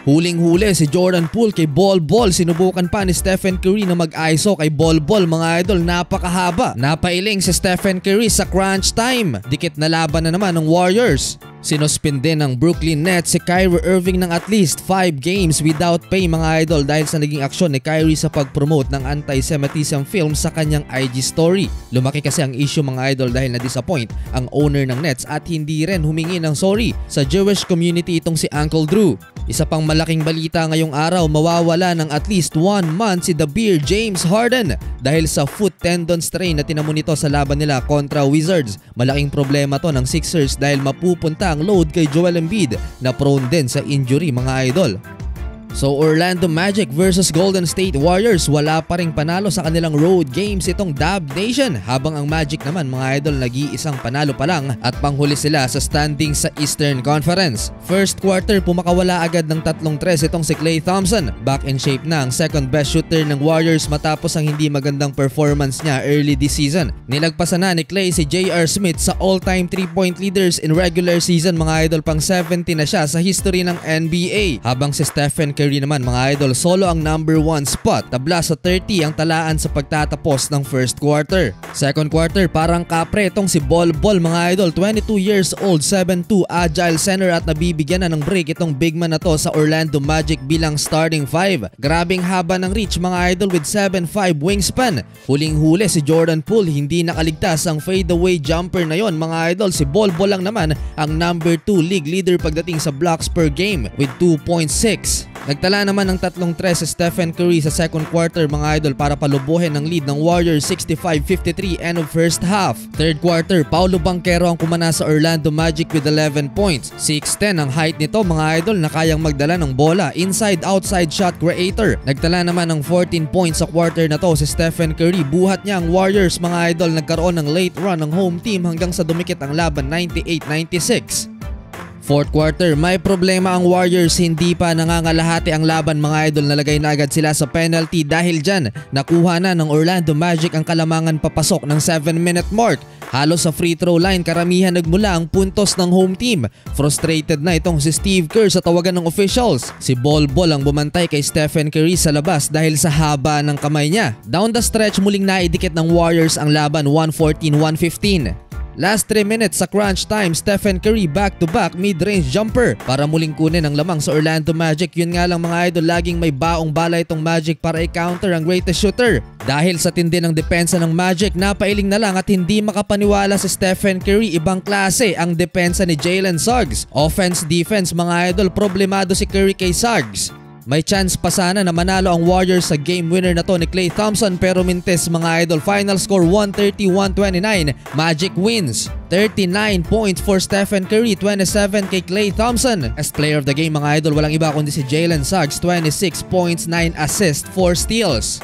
Huling-huli si Jordan Poole kay Bol Bol. Sinubukan pa ni Stephen Curry na mag-ISO kay Bol Bol, mga idol. Napakahaba. Napailing si Stephen Curry sa crunch time. Dikit na laban na naman ng Warriors. Sinuspinde ng Brooklyn Nets si Kyrie Irving ng at least 5 games without pay, mga idol, dahil sa naging aksyon ni Kyrie sa pag-promote ng anti-Semitism film sa kanyang IG story. Lumaki kasi ang issue, mga idol, dahil na-disappoint ang owner ng Nets at hindi rin humingi ng sorry sa Jewish community itong si Uncle Drew. Isa pang malaking balita ngayong araw, mawawala ng at least 1 month si The Bear James Harden dahil sa foot tendon strain na tinamo nito sa laban nila kontra Wizards. Malaking problema to ng Sixers dahil mapupunta ang load kay Joel Embiid na prone din sa injury, mga idol. So Orlando Magic versus Golden State Warriors, wala pa ring panalo sa kanilang road games itong Dub Nation, habang ang Magic naman, mga idol, nag-iisang panalo pa lang at panghuli sila sa standing sa Eastern Conference. First quarter, pumakawala agad ng 3-3 itong si Klay Thompson. Back in shape na ang second best shooter ng Warriors matapos ang hindi magandang performance niya early this season. Nilagpasan na ni Klay si J.R. Smith sa all-time 3-point leaders in regular season, mga idol. Pang 70 na siya sa history ng NBA, habang si Stephen Curry naman, mga idol, solo ang number 1 spot. Tabla sa 30 ang talaan sa pagtatapos ng first quarter. Second quarter, parang kapre itong si Bol Bol, mga idol. 22 years old, 7'2", agile center at nabibigyan na ng break itong big man na to sa Orlando Magic bilang starting 5. Grabing haba ng reach, mga idol, with 7'5" wingspan. Huling-huli si Jordan Poole, hindi nakaligtas ang fadeaway jumper na yon, mga idol. Si Bol Bol lang naman ang number 2 league leader pagdating sa blocks per game with 2.6. Nagtala naman ng 3-3 si Stephen Curry sa second quarter, mga idol, para palubuhin ang lead ng Warriors 65-53 end of first half. Third quarter, Paolo Banchero ang kumana sa Orlando Magic with 11 points. 6'10" ang height nito, mga idol, na kayang magdala ng bola. Inside-outside shot creator. Nagtala naman ng 14 points sa quarter na to si Stephen Curry. Buhat niya ang Warriors, mga idol. Nagkaroon ng late run ng home team hanggang sa dumikit ang laban 98-96. Fourth quarter, may problema ang Warriors, hindi pa nangangalahati ang laban, mga idol. Nalagay na agad sila sa penalty. Dahil dyan, nakuha na ng Orlando Magic ang kalamangan papasok ng 7-minute mark. Halos sa free throw line, karamihan nagmula ang puntos ng home team. Frustrated na itong si Steve Kerr sa tawagan ng officials. Si Bol Bol ang bumantay kay Stephen Curry sa labas dahil sa haba ng kamay niya. Down the stretch, muling naidikit ng Warriors ang laban, 114-115. Last 3 minutes sa crunch time, Stephen Curry back-to-back mid-range jumper para muling kunin ang lamang sa Orlando Magic. Yun nga lang, mga idol, laging may baong bala itong Magic para i-counter ang greatest shooter. Dahil sa tindi ng depensa ng Magic, napailing na lang at hindi makapaniwala si Stephen Curry. Ibang klase ang depensa ni Jalen Suggs. Offense-defense, mga idol, problemado si Curry kay Suggs. May chance pa sana na manalo ang Warriors sa game winner na to ni Klay Thompson, pero mintes, mga idol. Final score 130-129. Magic wins. 39 points for Stephen Curry, 27 kay Klay Thompson. As player of the game, mga idol, walang iba kundi si Jalen Suggs. 26 points, 9 assists, 4 steals.